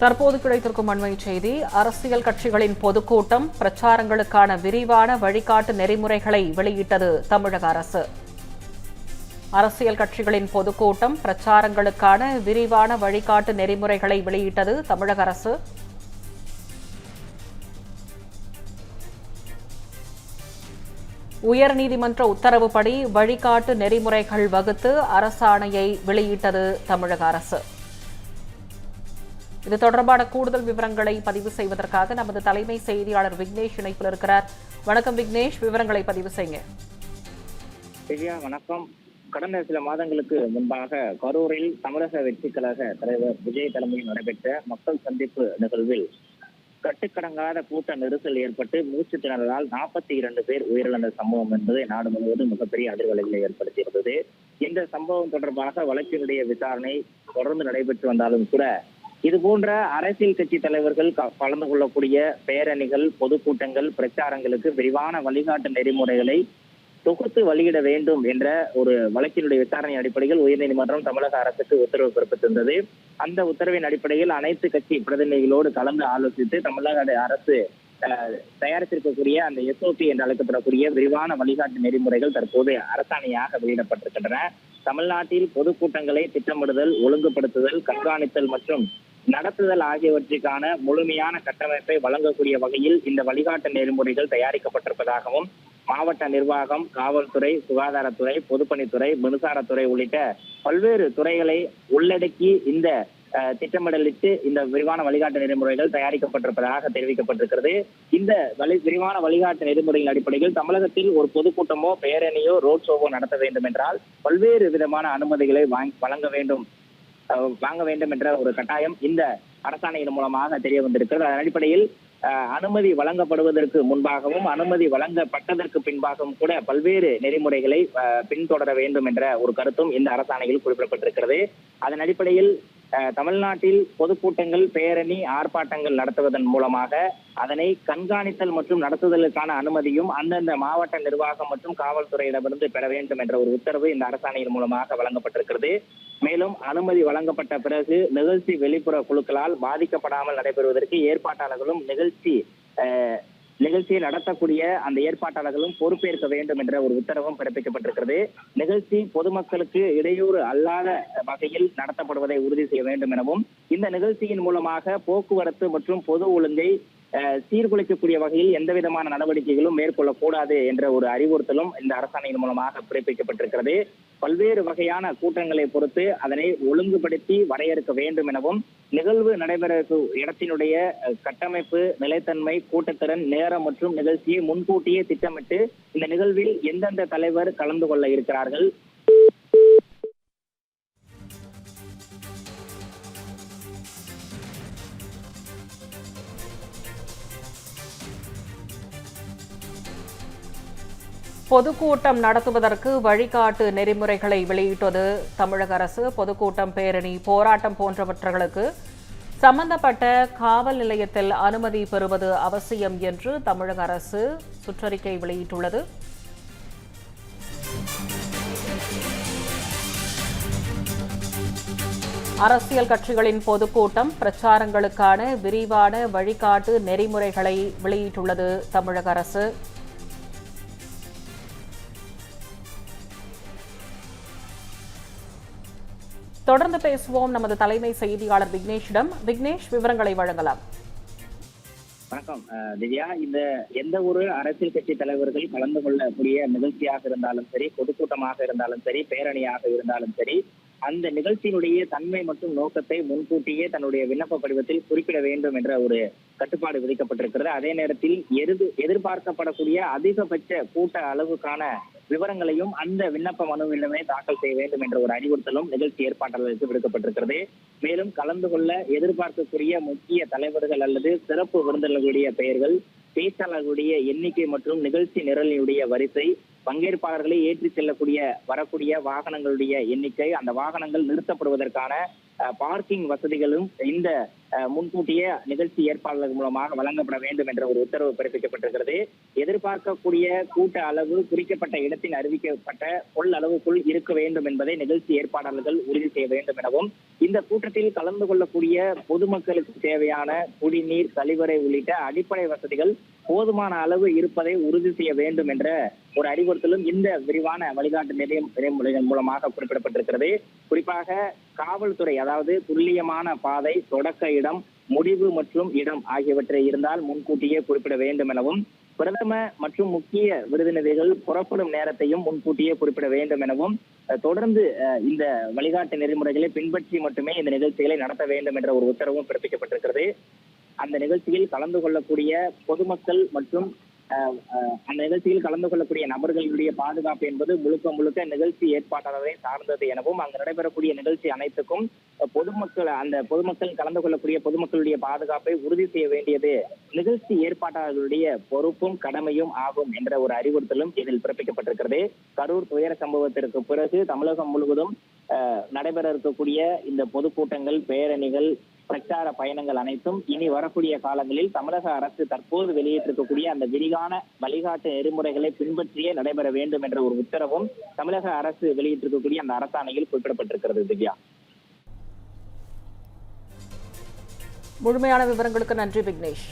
தற்போது கிடைத்திருக்கும் அண்மை செய்தி, அரசியல் கட்சிகளின் பொதுக்கூட்டம் பிரச்சாரங்களுக்கான விரிவான வழிகாட்டு நெறிமுறைகளை வெளியிட்டது தமிழக அரசு. அரசியல் கட்சிகளின் பொதுக்கூட்டம் பிரச்சாரங்களுக்கான விரிவான வழிகாட்டு நெறிமுறைகளை வெளியிட்டது தமிழக அரசு. உயர்நீதிமன்ற உத்தரவுப்படி வழிகாட்டு நெறிமுறைகள் வகுத்து அரசாணையை வெளியிட்டது தமிழக அரசு. இது தொடர்பான கூடுதல் விவரங்களை பதிவு செய்வதற்காக நமது தலைமை செய்தியாளர் விக்னேஷ் இணைப்பில் இருக்கிறார். வணக்கம் விக்னேஷ், விவரங்களை பதிவு செய்யுங்க. வணக்கம். கடந்த சில மாதங்களுக்கு முன்பாக கரூரில் தமிழக வெற்றிக் கழக தலைவர் விஜய் தலைமையில் நடைபெற்ற மக்கள் சந்திப்பு நிகழ்வில் கட்டுக்கடங்காத கூட்ட நெரிசல் ஏற்பட்டு மூச்சு திணறலால் 42 பேர் உயிரிழந்த சம்பவம் என்பது நாடு முழுவதும் மிகப்பெரிய அதிர்வலைகளை ஏற்படுத்தியிருந்தது. இந்த சம்பவம் தொடர்பாக வழக்கினுடைய விசாரணை தொடர்ந்து நடைபெற்று வந்தாலும் கூட இது போன்ற அரசியல் கட்சி தலைவர்கள் கலந்து கொள்ளக்கூடிய பேரணிகள், பொதுக்கூட்டங்கள், பிரச்சாரங்களுக்கு விரிவான வழிகாட்டு நெறிமுறைகளை தொகுத்து வெளியிட வேண்டும் என்ற ஒரு வழக்கினுடைய விசாரணை அடிப்படையில் உயர்நீதிமன்றம் தமிழக அரசுக்கு உத்தரவு பிறப்பித்திருந்தது. அந்த உத்தரவின் அடிப்படையில் அனைத்து கட்சி பிரதிநிதிகளோடு கலந்து ஆலோசித்து தமிழக அரசு தயாரித்திருக்கக்கூடிய அந்த SOP என்று அழைக்கப்படக்கூடிய விரிவான வழிகாட்டு நெறிமுறைகள் தற்போது அரசாணையாக வெளியிடப்பட்டிருக்கின்றன. தமிழ்நாட்டில் பொதுக்கூட்டங்களை திட்டமிடுதல், ஒழுங்குபடுத்துதல், கண்காணித்தல் மற்றும் நடத்துதல் ஆகியவற்றுக்கான முழுமையான கட்டமைப்பை வழங்கக்கூடிய வகையில் இந்த வழிகாட்டு நெறிமுறைகள் தயாரிக்கப்பட்டிருப்பதாகவும் மாவட்ட நிர்வாகம், காவல்துறை, சுகாதாரத்துறை, பொதுப்பணித்துறை, மின்சாரத்துறை உள்ளிட்ட பல்வேறு துறைகளை உள்ளடக்கி இந்த திட்டமிடலிட்டு இந்த விரிவான வழிகாட்டு நெறிமுறைகள் தயாரிக்கப்பட்டிருப்பதாக தெரிவிக்கப்பட்டிருக்கிறது. இந்த விரிவான வழிகாட்டு நெறிமுறையின் அடிப்படையில் தமிழகத்தில் ஒரு பொதுக்கூட்டமோ, பேரணியோ, ரோட் ஷோவோ நடத்த வேண்டும் என்றால் பல்வேறு விதமான அனுமதிகளை வாங்க வேண்டும் என்ற ஒரு கட்டாயம் இந்த அரசாணையின் மூலமாக தெரிய வந்திருக்கிறது. அதன் அடிப்படையில் அனுமதி வழங்கப்படுவதற்கு முன்பாகவும் அனுமதி வழங்கப்பட்டதற்கு பின்பாகவும் கூட பல்வேறு நெறிமுறைகளை பின்தொடர வேண்டும் என்ற ஒரு கருத்தும் இந்த அரசாணையில் குறிப்பிடப்பட்டிருக்கிறது. அதன் அடிப்படையில் தமிழ்நாட்டில் பொதுக்கூட்டங்கள், பேரணி, ஆர்ப்பாட்டங்கள் நடத்துவதன் மூலமாக அதனை கண்காணித்தல் மற்றும் நடத்துதலுக்கான அனுமதியும் அந்தந்த மாவட்ட நிர்வாகம் மற்றும் காவல்துறையிடமிருந்து பெற வேண்டும் என்ற ஒரு உத்தரவு இந்த அரசாணையின் மூலமாக வழங்கப்பட்டிருக்கிறது. மேலும் அனுமதி வழங்கப்பட்ட பிறகு நிகழ்ச்சி வெளிப்புற குழுக்களால் பாதிக்கப்படாமல் நடைபெறுவதற்கு ஏற்பாட்டாளர்களும் நிகழ்ச்சியை நடத்தக்கூடிய அந்த ஏற்பாட்டாளர்களும் பொறுப்பேற்க வேண்டும் என்ற ஒரு உத்தரவும் பிறப்பிக்கப்பட்டிருக்கிறது. நிகழ்ச்சி பொதுமக்களுக்கு இடையூறு அல்லாத வகையில் நடத்தப்படுவதை உறுதி செய்ய வேண்டும் எனவும், இந்த நிகழ்ச்சியின் மூலமாக போக்குவரத்து மற்றும் பொது ஒழுங்கை சீர்குலைக்கக்கூடிய வகையில் எந்த விதமான நடவடிக்கைகளும் மேற்கொள்ளக்கூடாது என்ற ஒரு அறிவுறுத்தலும் இந்த அரசாணையின் மூலமாக பிறப்பிக்கப்பட்டிருக்கிறது. பல்வேறு வகையான கூட்டங்களை பொறுத்து அதனை ஒழுங்குபடுத்தி வரையறுக்க வேண்டும் எனவும், நிகழ்வு நடைபெற இடத்தினுடைய கட்டமைப்பு, நிலைத்தன்மை, கூட்டத்திறன், நேரம் மற்றும் நிகழ்ச்சியை முன்கூட்டியே திட்டமிட்டு இந்த நிகழ்வில் எந்தெந்த தலைவர் கலந்து கொள்ள இருக்கிறார்கள், பொதுக்கூட்டம் நடத்துவதற்கு வழிகாட்டு நெறிமுறைகளை வெளியிட்டது தமிழக அரசு. பொதுக்கூட்டம், பேரணி, போராட்டம் போன்றவற்றுகளுக்கு சம்பந்தப்பட்ட காவல் நிலையத்தில் அனுமதி பெறுவது அவசியம் என்று தமிழக அரசு சுற்றறிக்கை வெளியிட்டுள்ளது. அரசியல் கட்சிகளின் பொதுக்கூட்டம் பிரச்சாரங்களுக்கான விரிவான வழிகாட்டு நெறிமுறைகளை வெளியிட்டுள்ளது தமிழக அரசு. தொடர்ந்து பேசுவோம் நமது தலைமை செய்தியாளர் விக்னேஷிடம். விக்னேஷ், விவரங்களை வழங்கலாம். வணக்கம் திவ்யா. இந்த எந்த ஒரு அரசியல் கட்சி தலைவர்கள் கலந்து கொள்ளக்கூடிய நிகழ்ச்சியாக இருந்தாலும் சரி, பொதுக்கூட்டமாக இருந்தாலும் சரி, பேரணியாக இருந்தாலும் சரி, அந்த நிகழ்ச்சியினுடைய தன்மை மற்றும் நோக்கத்தை முன்கூட்டியே தன்னுடைய விண்ணப்ப படிவத்தில் குறிப்பிட வேண்டும் என்ற ஒரு கட்டுப்பாடு விதிக்கப்பட்டிருக்கிறது. அதே நேரத்தில் எதிர்பார்க்கப்படக்கூடிய அதிகபட்ச கூட்ட அளவுக்கான விவரங்களையும் அந்த விண்ணப்ப மனுவிலுமே தாக்கல் செய்ய வேண்டும் என்ற ஒரு அறிவுறுத்தலும் நிகழ்ச்சி ஏற்பாட்டாளர்களுக்கு விடுக்கப்பட்டிருக்கிறது. மேலும் கலந்து கொள்ள எதிர்பார்க்கக்கூடிய முக்கிய தலைவர்கள் அல்லது சிறப்பு விருந்தினர்களுடைய பெயர்கள், பேச்சாளர்களுடைய எண்ணிக்கை மற்றும் நிகழ்ச்சி நிரலினுடைய வரிசை, பங்கேற்பாளர்களை ஏற்றிச் செல்லக்கூடிய வரக்கூடிய வாகனங்களுடைய எண்ணிக்கை, அந்த வாகனங்கள் நிறுத்தப்படுவதற்கான பார்க்கிங் வசதிகளும் இந்த முன்கூட்டியே நிகழ்ச்சி ஏற்பாளர்கள் மூலமாக வழங்கப்பட வேண்டும் என்ற ஒரு உத்தரவு பிறப்பிக்கப்பட்டிருக்கிறது. எதிர்பார்க்கக்கூடிய கூட்ட அளவு குறிக்கப்பட்ட இடத்தில் அறிவிக்கப்பட்ட கொள்ளளவுக்குள் இருக்க வேண்டும் என்பதை நிகழ்ச்சி ஏற்பாளர்கள் உறுதி செய்ய வேண்டும் எனவும், இந்த கூட்டத்தில் கலந்து கொள்ளக்கூடிய பொதுமக்களுக்கு தேவையான குடிநீர், கழிவறை உள்ளிட்ட அடிப்படை வசதிகள் போதுமான அளவு இருப்பதை உறுதி செய்ய வேண்டும் என்ற ஒரு அறிவுறுத்தலும் இந்த விரிவான வழிகாட்டு நெறிமுறைகள் மூலமாக குறிப்பிடப்பட்டிருக்கிறது. குறிப்பாக காவல்துறை, அதாவது துல்லியமான பாதை, தொடக்க இடம், முடிவு மற்றும் இடம் ஆகியவற்றை இருந்தால் முன்கூட்டியே குறிப்பிட வேண்டும் எனவும், பிரதம மற்றும் முக்கிய விருந்தினர்கள் புறப்படும் நேரத்தையும் முன்கூட்டியே குறிப்பிட வேண்டும் எனவும், தொடர்ந்து இந்த வழிகாட்டு நெறிமுறைகளை பின்பற்றி மட்டுமே இந்த நிகழ்ச்சிகளை நடத்த வேண்டும் என்ற ஒரு உத்தரவும் பிறப்பிக்கப்பட்டிருக்கிறது. அந்த நிகழ்ச்சியில் கலந்து கொள்ளக்கூடிய பொதுமக்கள் மற்றும் அந்த நிகழ்ச்சியில் கலந்து கொள்ளக்கூடிய நபர்களுடைய பாதுகாப்பு என்பது முழுக்க முழுக்க நிகழ்ச்சி ஏற்பாட்டாளரை சார்ந்தது எனவும், அங்கு நடைபெறக்கூடிய நிகழ்ச்சி அனைத்துக்கும் பொதுமக்கள் கலந்து கொள்ளக்கூடிய பொதுமக்களுடைய பாதுகாப்பை உறுதி செய்ய வேண்டியது நிகழ்ச்சி ஏற்பாட்டாளர்களுடைய பொறுப்பும் கடமையும் ஆகும் என்ற ஒரு அறிவுறுத்தலும் இதில் பிறப்பிக்கப்பட்டிருக்கிறது. கரூர் துயர சம்பவத்திற்கு பிறகு தமிழகம் முழுவதும் நடைபெற இருக்கக்கூடிய இந்த பொதுக்கூட்டங்கள், பேரணிகள், பிரச்சார பயணங்கள் அனைத்தும் இனி வரக்கூடிய காலங்களில் தமிழக அரசு தற்போது வெளியிட்டிருக்கக்கூடிய அந்த விரிவான வழிகாட்டு நெறிமுறைகளை பின்பற்றியே நடைபெற வேண்டும் என்ற ஒரு உத்தரவும் தமிழக அரசு வெளியிட்டிருக்கக்கூடிய அந்த அரசாணையில் குறிப்பிடப்பட்டிருக்கிறது. திவ்யா, முழுமையான விவரங்களுக்கு நன்றி விக்னேஷ்.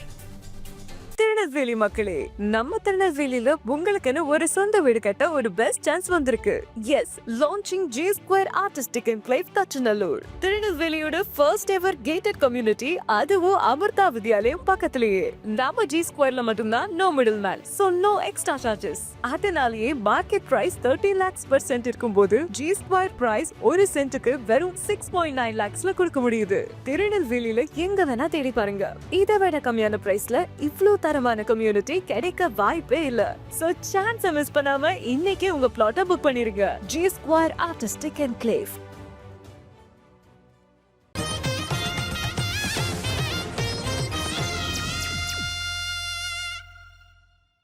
திருநெல்வேலி மக்களே, நம்ம திருநெல்வேலியில உங்களுக்குன்னு ஒரு சொந்த வீடு கட்ட ஒரு பெஸ்ட் சான்ஸ் வந்திருக்கு. Yes, launching G Square Artistic Enclave Thachanallur. திருநெல்வேலியோட ஃபர்ஸ்ட் எவர் கேட்டட் கம்யூனிட்டி, அதுவும் அமிர்தா வித்யாலயம் பக்கத்திலேயே. நம்ம G Squareல மட்டும்தான் no middleman, so no extra charges. அதனாலேயே market price 30 lakhs per cent இருக்கும்போது G Square பிரைஸ் ஒரு சென்ட்டுக்கு வெறும் 6.9 lakhsல கொடுக்க முடியுது. திருநெல்வேலியில எங்க வேணா தேடி பாருங்க, இதை விட கம்மியான பிரைஸ்ல இவ்ளோ தரமான கம்யூனிட்டி கிடைக்க வாய்ப்பே இல்ல. சோ சான்ஸ் மிஸ் பண்ணாம இன்னைக்கே உங்க பிளாட்டை புக் பண்ணிருங்க. G Square Artistic Enclave.